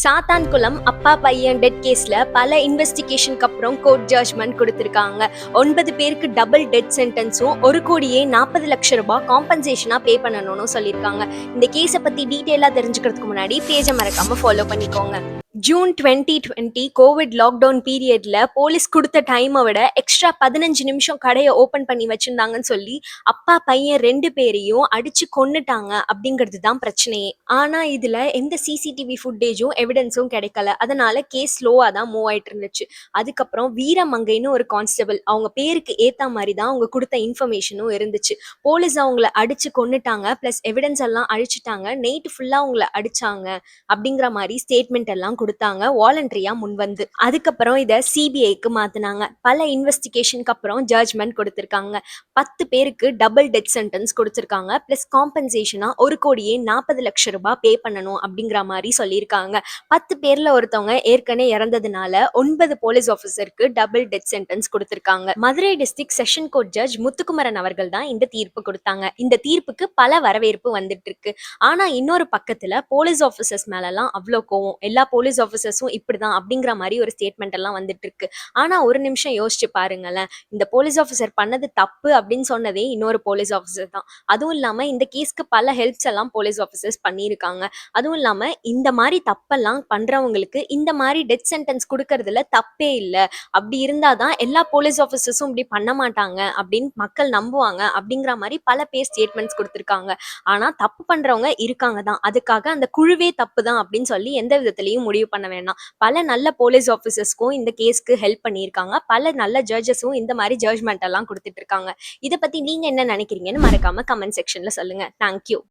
சாத்தான்குளம் அப்பா பையன் டெத் கேஸ்ல பல இன்வெஸ்டிகேஷனுக்கு அப்புறம் கோர்ட் ஜட்ஜ்மெண்ட் கொடுத்திருக்காங்க. 9 பேருக்கு டபுள் டெத் சென்டென்ஸும் 1,40,00,000 காம்பன்சேஷனா பே பண்ணணும்னு சொல்லியிருக்காங்க. இந்த கேஸை பத்தி டீட்டெயிலா தெரிஞ்சுக்கிறதுக்கு முன்னாடி பேஜை மறக்காம ஃபாலோ பண்ணிக்கோங்க. ஜூன் 2020 கோவிட் லாக்டவுன் பீரியட்ல போலீஸ் கொடுத்த டைமை விட எக்ஸ்ட்ரா 15 நிமிஷம் கடையை ஓபன் பண்ணி வச்சிருந்தாங்கன்னு சொல்லி அப்பா பையன் 2 பேரையும் அடிச்சு கொன்னுட்டாங்க அப்படிங்கிறது தான் பிரச்சனையே. ஆனா இதுல எந்த சிசிடிவி ஃபுட்டேஜும் எவிடன்ஸும் கிடைக்கல. அதனால கேஸ் ஸ்லோவா தான் மூவ் ஆயிட்டு இருந்துச்சு. அதுக்கப்புறம் வீரமங்கைன்னு ஒரு கான்ஸ்டபிள், அவங்க பேருக்கு ஏத்த மாதிரி தான் அவங்க கொடுத்த இன்ஃபர்மேஷனும் இருந்துச்சு. போலீஸ் அவங்கள அடிச்சு கொன்னுட்டாங்க, பிளஸ் எவிடன்ஸ் எல்லாம் அழிச்சிட்டாங்க, நைட்டு ஃபுல்லா அவங்கள அடிச்சாங்க அப்படிங்கிற மாதிரி ஸ்டேட்மெண்ட் எல்லாம் கொடுத்தாங்க வாலண்டரியா முன் வந்து. அதுக்கப்புறம் இதை சிபிஐக்கு மாத்தினாங்க. பல இன்வெஸ்டிகேஷனுக்கு அப்புறம் ஜட்ஜ்மெண்ட் கொடுத்திருக்காங்க. 10 பேருக்கு டபுள் டெத் சென்டென்ஸ் கொடுத்திருக்காங்க, பிளஸ் காம்பன்சேஷனா 1,40,00,000 பே பண்ணணும் அப்படிங்கிற மாதிரி சொல்லியிருக்காங்க. 10 பேர்ல ஒருத்தவங்க ஏற்கனவே இறந்ததுனால 9 போலீஸ் ஆஃபீஸருக்கு டபுள் டெத் சென்டென்ஸ் கொடுத்திருக்காங்க. Madurai district session court judge Muthukumaran அவர்கள் தான் இந்த தீர்ப்பு கொடுத்தாங்க. இந்த தீர்ப்புக்கு பல வரவேற்பு வந்துட்டு இருக்கு. ஆனா இன்னொரு பக்கத்துல போலீஸ் ஆஃபீஸர்ஸ் மேலலாம் அவ்வளோ கோவம், எல்லா போலீஸ் ஆஃபீஸர்ஸும் இப்படிதான் அப்படிங்கிற மாதிரி ஒரு ஸ்டேட்மெண்ட் எல்லாம் வந்துட்டு இருக்கு. ஆனா ஒரு நிமிஷம் யோசிச்சு பாருங்களேன், இந்த போலீஸ் ஆஃபீஸர் பண்ணது தப்பு அப்படின்னு சொன்னதே இன்னொரு போலீஸ் ஆஃபீஸர் தான். அதுவும் இல்லாம இந்த கேஸ்க்கு பல ஹெல்ப்ஸ் எல்லாம் போலீஸ் ஆஃபீஸர்ஸ் பண்ணியிருக்காங்க. அதுவும் இல்லாம இந்த மாதிரி தப்பெல்லாம் பண்றவங்களுக்கு இந்த மாதிரி டெத் சென்டென்ஸ் கொடுக்கறதுல தப்பே இல்லை, அப்படி இருந்தாதான் எல்லா போலீஸ் ஆஃபீஸர்ஸும் இப்படி பண்ண மாட்டாங்க அப்படின்னு மக்கள் நம்புவாங்க அப்படிங்கிற மாதிரி பல பேர் ஸ்டேட்மெண்ட்ஸ் கொடுத்திருக்காங்க. ஆனா தப்பு பண்றவங்க இருக்காங்க தான், அதுக்காக அந்த குழுவே தப்பு தான் அப்படின்னு சொல்லி எந்த விதத்திலையும் முடிவு பண்ண வேண்டாம். பல நல்ல போலீஸ் ஆஃபீஸர்ஸ்க்கும் இந்த கேஸ்க்கு ஹெல்ப் பண்ணியிருக்காங்க. பல நல்ல ஜட்ஜஸும் இந்த மாதிரி ஜட்ஜ்மெண்ட் எல்லாம் கொடுத்துட்டு இருக்காங்க. இதை பத்தி நீங்க என்ன நினைக்கிறீங்கன்னு மறக்காம கமெண்ட் செக்ஷன்ல சொல்லுங்க. தேங்க்யூ.